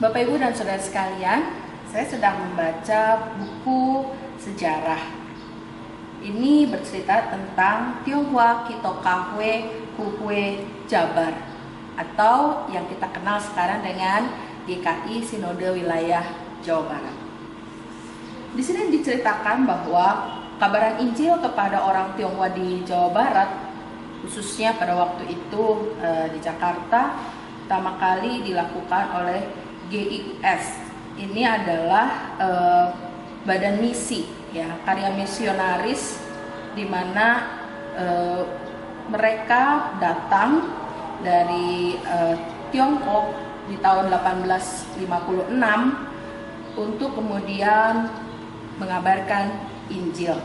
Bapak, Ibu, dan Saudara sekalian, saya sedang membaca buku sejarah. Ini bercerita tentang Tionghoa Kitokahwe Kuhwe Jabar, atau yang kita kenal sekarang dengan GKI Sinode Wilayah Jawa Barat. Di sini diceritakan bahwa kabaran Injil kepada orang Tionghoa di Jawa Barat, khususnya pada waktu itu di Jakarta, pertama kali dilakukan oleh GIUS. Ini adalah badan misi, ya, karya misionaris, di mana mereka datang dari Tiongkok di tahun 1856 untuk kemudian mengabarkan Injil.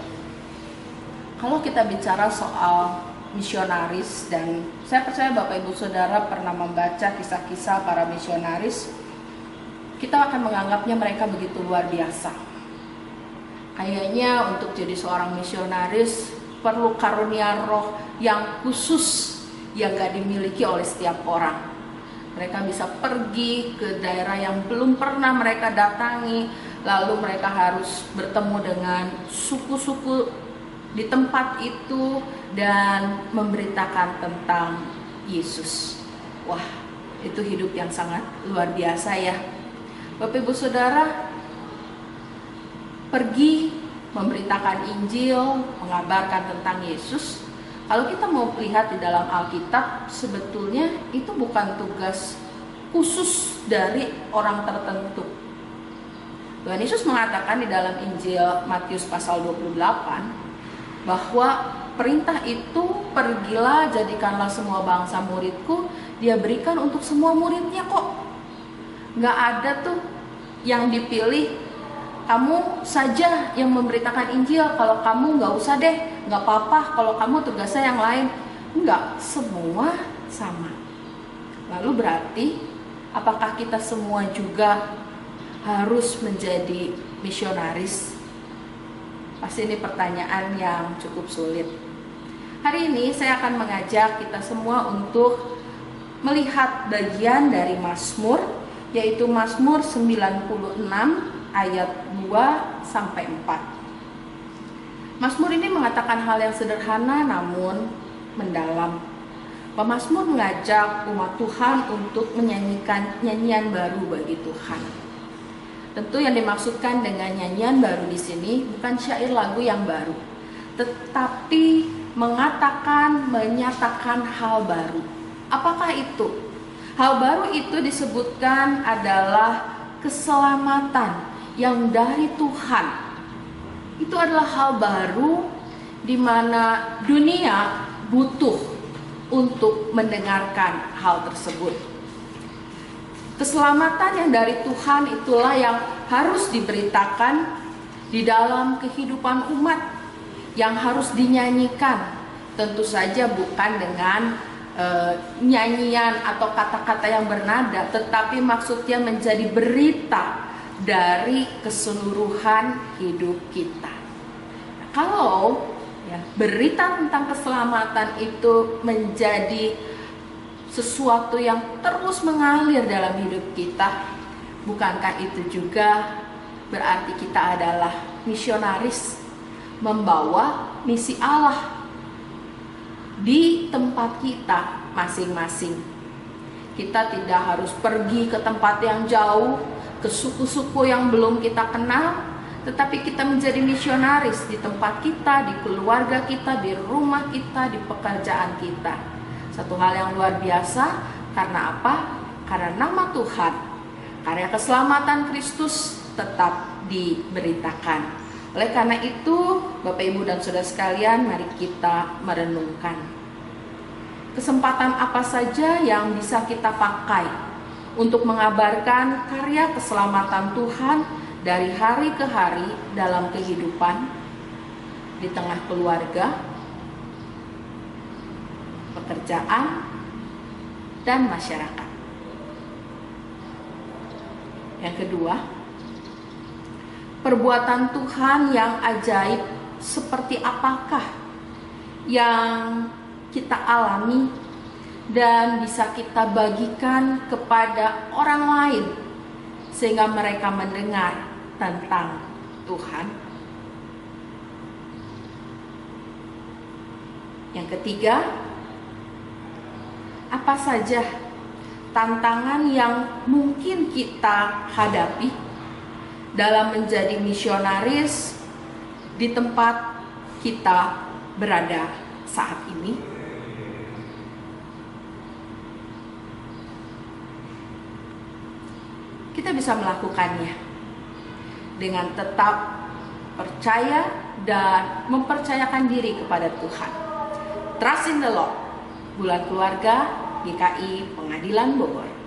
Kalau kita bicara soal misionaris, dan saya percaya Bapak Ibu Saudara pernah membaca kisah-kisah para misionaris, kita akan menganggapnya mereka begitu luar biasa. Kayaknya untuk jadi seorang misionaris perlu karunia roh yang khusus yang gak dimiliki oleh setiap orang. Mereka bisa pergi ke daerah yang belum pernah mereka datangi, lalu mereka harus bertemu dengan suku-suku di tempat itu dan memberitakan tentang Yesus. Wah, itu hidup yang sangat luar biasa, ya. Bapak Ibu Saudara, pergi memberitakan Injil, mengabarkan tentang Yesus. Kalau kita mau lihat di dalam Alkitab, sebetulnya itu bukan tugas khusus dari orang tertentu. Tuhan Yesus mengatakan di dalam Injil Matius pasal 28 bahwa perintah itu, pergilah jadikanlah semua bangsa muridku, dia berikan untuk semua muridnya kok. Nggak ada tuh yang dipilih, kamu saja yang memberitakan Injil, kalau kamu nggak usah deh, nggak apa-apa kalau kamu tugasnya yang lain. Nggak, semua sama. Lalu berarti apakah kita semua juga harus menjadi misionaris? Pasti ini pertanyaan yang cukup sulit. Hari ini saya akan mengajak kita semua untuk melihat bagian dari Mazmur, yaitu Mazmur 96 ayat 2-4. Mazmur ini mengatakan hal yang sederhana namun mendalam. Pemazmur mengajak umat Tuhan untuk menyanyikan nyanyian baru bagi Tuhan. Tentu yang dimaksudkan dengan nyanyian baru di sini bukan syair lagu yang baru, tetapi menyatakan hal baru. Apakah itu? Hal baru itu disebutkan adalah keselamatan yang dari Tuhan. Itu adalah hal baru di mana dunia butuh untuk mendengarkan hal tersebut. Keselamatan yang dari Tuhan itulah yang harus diberitakan di dalam kehidupan umat, yang harus dinyanyikan. Tentu saja bukan dengan nyanyian atau kata-kata yang bernada, tetapi maksudnya menjadi berita dari keseluruhan hidup kita. Kalau berita tentang keselamatan itu menjadi sesuatu yang terus mengalir dalam hidup kita, bukankah itu juga berarti kita adalah misionaris, membawa misi Allah di tempat kita masing-masing. Kita tidak harus pergi ke tempat yang jauh, ke suku-suku yang belum kita kenal, tetapi kita menjadi misionaris di tempat kita, di keluarga kita, di rumah kita, di pekerjaan kita. Satu hal yang luar biasa. Karena apa? Karena nama Tuhan, karya keselamatan Kristus tetap diberitakan. Oleh karena itu, Bapak, Ibu, dan Saudara sekalian, mari kita merenungkan kesempatan apa saja yang bisa kita pakai untuk mengabarkan karya keselamatan Tuhan dari hari ke hari dalam kehidupan, di tengah keluarga, pekerjaan, dan masyarakat. Yang kedua, perbuatan Tuhan yang ajaib seperti apakah yang kita alami dan bisa kita bagikan kepada orang lain sehingga mereka mendengar tentang Tuhan. Yang ketiga, apa saja tantangan yang mungkin kita hadapi dalam menjadi misionaris di tempat kita berada saat ini? Kita bisa melakukannya dengan tetap percaya dan mempercayakan diri kepada Tuhan. Trust in the Lord. Bulan Keluarga GKI Pengadilan Bogor.